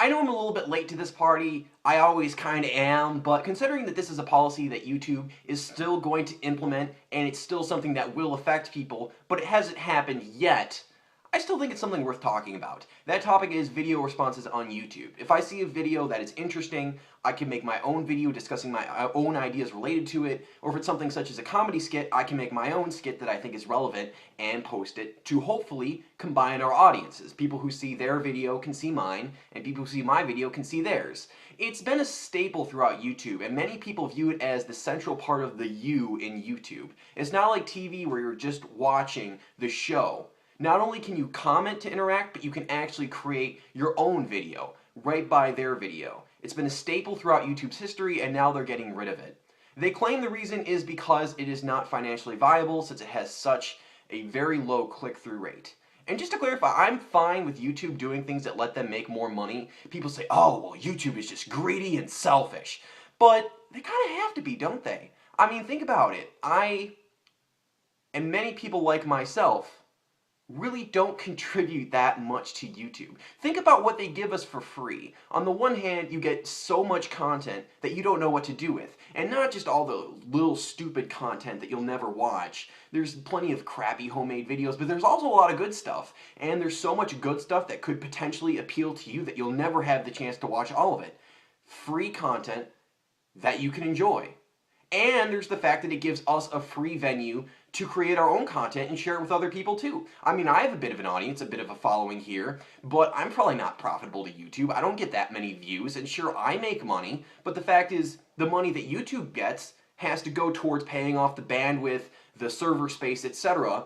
I know I'm a little bit late to this party, I always kind of am, but considering that this is a policy that YouTube is still going to implement and it's still something that will affect people, but it hasn't happened yet, I still think it's something worth talking about. That topic is video responses on YouTube. If I see a video that is interesting, I can make my own video discussing my own ideas related to it, or if it's something such as a comedy skit, I can make my own skit that I think is relevant and post it to hopefully combine our audiences. People who see their video can see mine, and people who see my video can see theirs. It's been a staple throughout YouTube, and many people view it as the central part of the you in YouTube. It's not like TV where you're just watching the show. Not only can you comment to interact, but you can actually create your own video right by their video. It's been a staple throughout YouTube's history, and now they're getting rid of it. They claim the reason is because it is not financially viable since it has such a very low click-through rate. And just to clarify, I'm fine with YouTube doing things that let them make more money. People say, oh, well, YouTube is just greedy and selfish. But they kind of have to be, don't they? I mean, think about it. I, and many people like myself, really don't contribute that much to YouTube. Think about what they give us for free. On the one hand, you get so much content that you don't know what to do with. And not just all the little stupid content that you'll never watch. There's plenty of crappy homemade videos, but there's also a lot of good stuff. And there's so much good stuff that could potentially appeal to you that you'll never have the chance to watch all of it. Free content that you can enjoy. And there's the fact that it gives us a free venue to create our own content and share it with other people too. I mean, I have a bit of an audience, a bit of a following here, but I'm probably not profitable to YouTube. I don't get that many views, and sure, I make money, but the fact is, the money that YouTube gets has to go towards paying off the bandwidth, the server space, etc.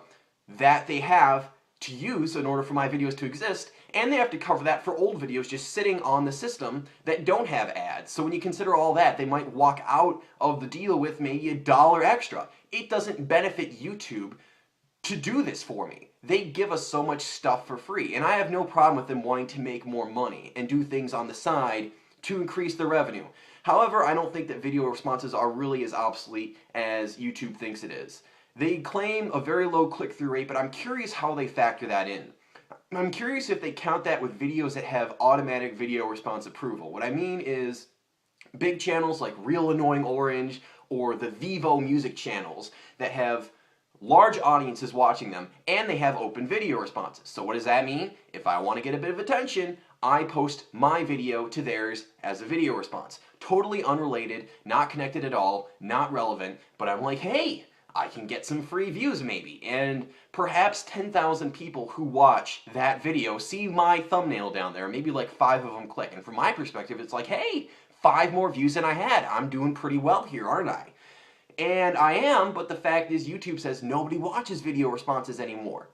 that they have to use in order for my videos to exist, and they have to cover that for old videos just sitting on the system that don't have ads. So when you consider all that, they might walk out of the deal with maybe $1 extra. It doesn't benefit YouTube to do this for me. They give us so much stuff for free, and I have no problem with them wanting to make more money and do things on the side to increase their revenue. However, I don't think that video responses are really as obsolete as YouTube thinks it is. They claim a very low click-through rate, but I'm curious how they factor that in. I'm curious if they count that with videos that have automatic video response approval. What I mean is big channels like Real Annoying Orange or the Vivo music channels that have large audiences watching them, and they have open video responses. So what does that mean? If I want to get a bit of attention, I post my video to theirs as a video response. Totally unrelated, not connected at all, not relevant, but I'm like, hey, I can get some free views maybe, and perhaps 10,000 people who watch that video see my thumbnail down there, maybe like 5 of them click, and from my perspective it's like, hey, 5 more views than I had, I'm doing pretty well here, aren't I? And I am, but the fact is YouTube says nobody watches video responses anymore.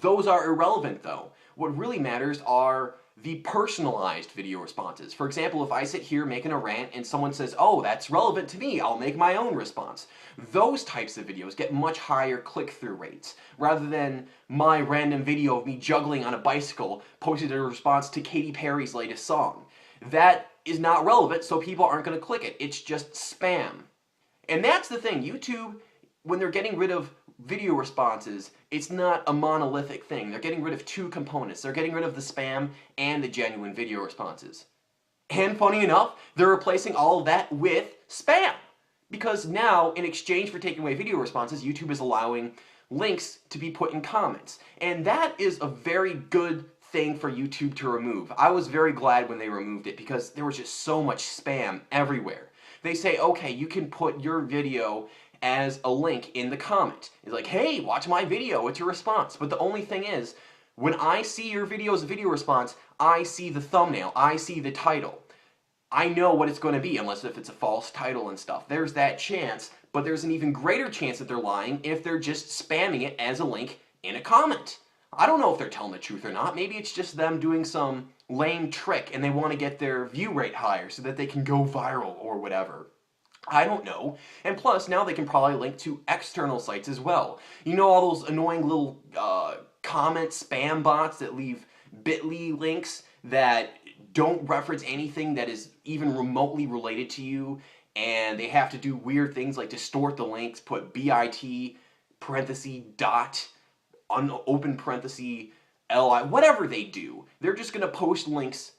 Those are irrelevant though. What really matters are the personalized video responses. For example, if I sit here making a rant and someone says, oh, that's relevant to me, I'll make my own response. Those types of videos get much higher click-through rates, rather than my random video of me juggling on a bicycle posted in response to Katy Perry's latest song. That is not relevant, so people aren't going to click it. It's just spam. And that's the thing, YouTube, when they're getting rid of video responses, it's not a monolithic thing. They're getting rid of 2 components. They're getting rid of the spam and the genuine video responses. And funny enough, they're replacing all of that with spam. Because now, in exchange for taking away video responses, YouTube is allowing links to be put in comments. And that is a very good thing for YouTube to remove. I was very glad when they removed it because there was just so much spam everywhere. They say, okay, you can put your video as a link in the comment. It's like, hey, watch my video, it's your response. But the only thing is, when I see your video as a video response, I see the thumbnail, I see the title. I know what it's going to be, unless if it's a false title and stuff. There's that chance, but there's an even greater chance that they're lying if they're just spamming it as a link in a comment. I don't know if they're telling the truth or not. Maybe it's just them doing some lame trick and they want to get their view rate higher so that they can go viral or whatever. I don't know. And plus, now they can probably link to external sites as well. You know all those annoying little comment spam bots that leave bit.ly links that don't reference anything that is even remotely related to you, and they have to do weird things like distort the links, put bit, parenthesis, dot, open parenthesis, li, whatever they do. They're just going to post links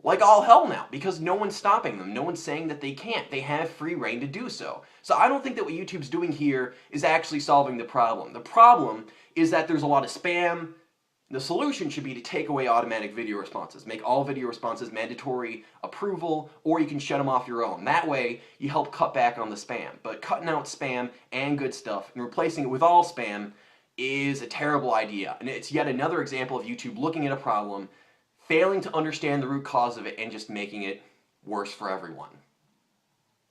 like all hell now, because no one's stopping them. No one's saying that they can't. They have free reign to do so. So I don't think that what YouTube's doing here is actually solving the problem. The problem is that there's a lot of spam. The solution should be to take away automatic video responses. Make all video responses mandatory approval, or you can shut them off your own. That way, you help cut back on the spam. But cutting out spam and good stuff and replacing it with all spam is a terrible idea. And it's yet another example of YouTube looking at a problem, failing to understand the root cause of it, and just making it worse for everyone.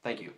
Thank you.